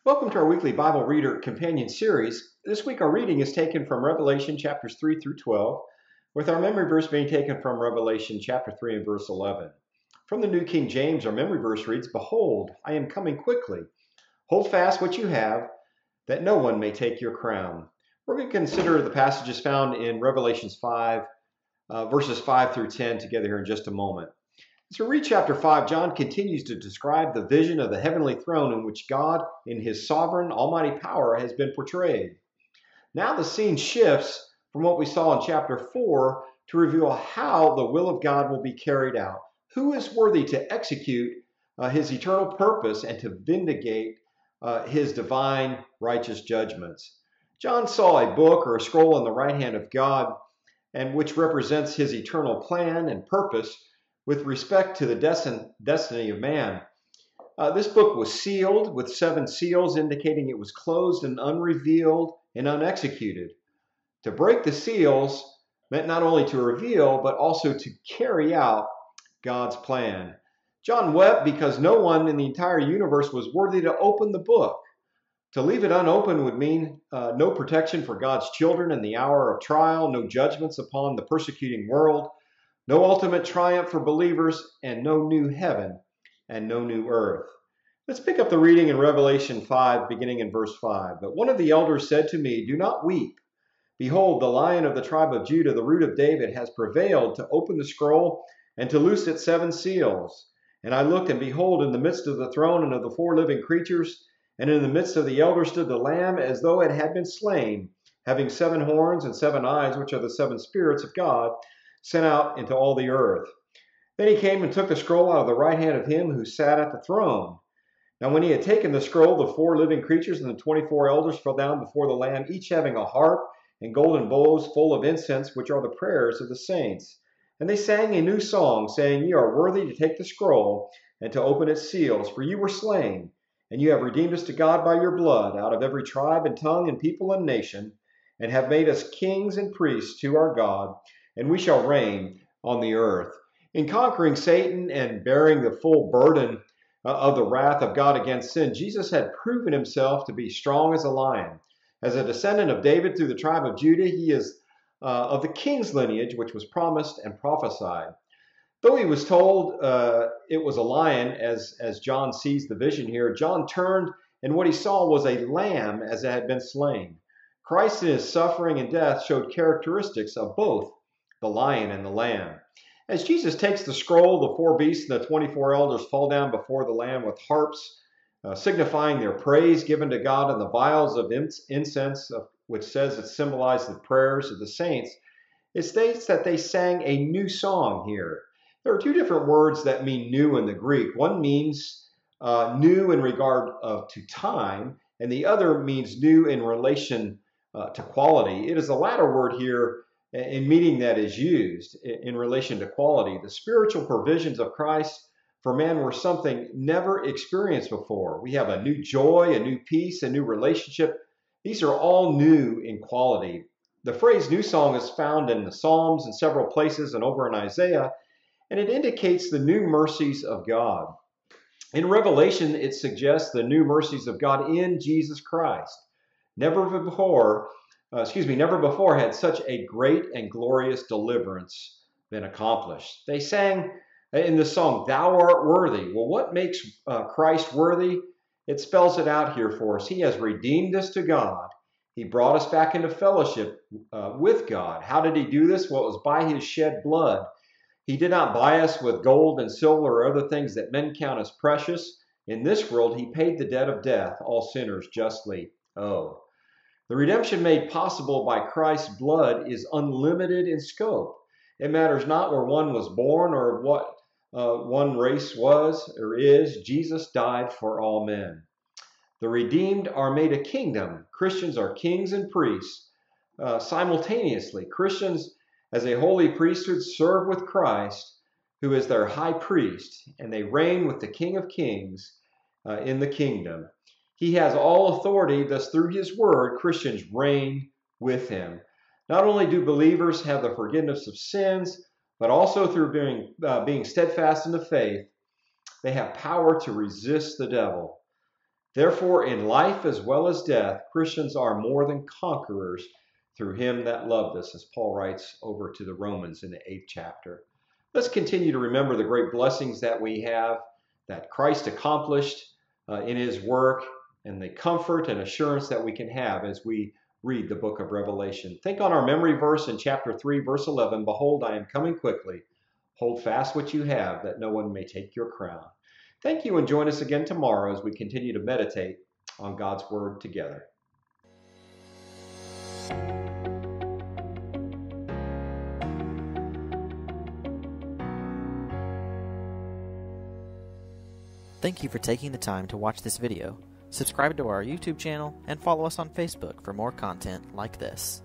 Welcome to our weekly Bible Reader Companion series. This week our reading is taken from Revelation chapters 3 through 12, with our memory verse being taken from Revelation chapter 3 and verse 11. From the New King James, our memory verse reads, "Behold, I am coming quickly. Hold fast what you have, that no one may take your crown." We're going to consider the passages found in Revelations 5, verses 5 through 10 together here in just a moment. As we read chapter 5, John continues to describe the vision of the heavenly throne in which God, in his sovereign, almighty power, has been portrayed. Now the scene shifts from what we saw in chapter 4 to reveal how the will of God will be carried out. Who is worthy to execute his eternal purpose and to vindicate his divine righteous judgments? John saw a book or a scroll in the right hand of God, and which represents his eternal plan and purpose with respect to the destiny of man. This book was sealed with 7 seals, indicating it was closed and unrevealed and unexecuted. To break the seals meant not only to reveal, but also to carry out God's plan. John wept because no one in the entire universe was worthy to open the book. To leave it unopened would mean no protection for God's children in the hour of trial, no judgments upon the persecuting world, no ultimate triumph for believers, and no new heaven and no new earth. Let's pick up the reading in Revelation 5, beginning in verse 5. "But one of the elders said to me, 'Do not weep. Behold, the Lion of the tribe of Judah, the Root of David, has prevailed to open the scroll and to loose its 7 seals.' And I looked, and behold, in the midst of the throne and of the 4 living creatures, and in the midst of the elders stood the Lamb as though it had been slain, having 7 horns and 7 eyes, which are the 7 spirits of God, sent out into all the earth. Then he came and took the scroll out of the right hand of him who sat at the throne. Now when he had taken the scroll, the 4 living creatures and the 24 elders fell down before the Lamb, each having a harp and golden bowls full of incense, which are the prayers of the saints. And they sang a new song, saying, 'Ye are worthy to take the scroll and to open its seals, for you were slain, and you have redeemed us to God by your blood out of every tribe and tongue and people and nation, and have made us kings and priests to our God, and we shall reign on the earth.'" In conquering Satan and bearing the full burden of the wrath of God against sin, Jesus had proven himself to be strong as a lion. As a descendant of David through the tribe of Judah, he is of the king's lineage, which was promised and prophesied. Though he was told it was a lion, as John sees the vision here, John turned, and what he saw was a lamb as it had been slain. Christ in his suffering and death showed characteristics of both the lion and the lamb. As Jesus takes the scroll, the 4 beasts and the 24 elders fall down before the Lamb with harps, signifying their praise given to God, and the vials of incense, which says it symbolized the prayers of the saints. It states that they sang a new song here. There are 2 different words that mean new in the Greek. One means new in regard to time, and the other means new in relation to quality. It is the latter word here in meaning that is used in relation to quality. The spiritual provisions of Christ for man were something never experienced before. We have a new joy, a new peace, a new relationship. These are all new in quality. The phrase new song is found in the Psalms in several places and over in Isaiah, and it indicates the new mercies of God. In Revelation, it suggests the new mercies of God in Jesus Christ. Never before had such a great and glorious deliverance been accomplished. They sang in the song, "Thou art worthy." Well, what makes Christ worthy? It spells it out here for us. He has redeemed us to God. He brought us back into fellowship with God. How did he do this? Well, it was by his shed blood. He did not buy us with gold and silver or other things that men count as precious. In this world, he paid the debt of death all sinners justly owe. The redemption made possible by Christ's blood is unlimited in scope. It matters not where one was born or what one race was or is. Jesus died for all men. The redeemed are made a kingdom. Christians are kings and priests simultaneously. Christians, as a holy priesthood, serve with Christ, who is their high priest, and they reign with the King of Kings in the kingdom. He has all authority, thus through his word, Christians reign with him. Not only do believers have the forgiveness of sins, but also through being steadfast in the faith, they have power to resist the devil. Therefore, in life as well as death, Christians are more than conquerors through him that loved us, as Paul writes over to the Romans in the 8th chapter. Let's continue to remember the great blessings that we have, that Christ accomplished in his work, and the comfort and assurance that we can have as we read the book of Revelation. Think on our memory verse in chapter 3, verse 11, "Behold, I am coming quickly. Hold fast what you have, that no one may take your crown." Thank you, and join us again tomorrow as we continue to meditate on God's Word together. Thank you for taking the time to watch this video. Subscribe to our YouTube channel and follow us on Facebook for more content like this.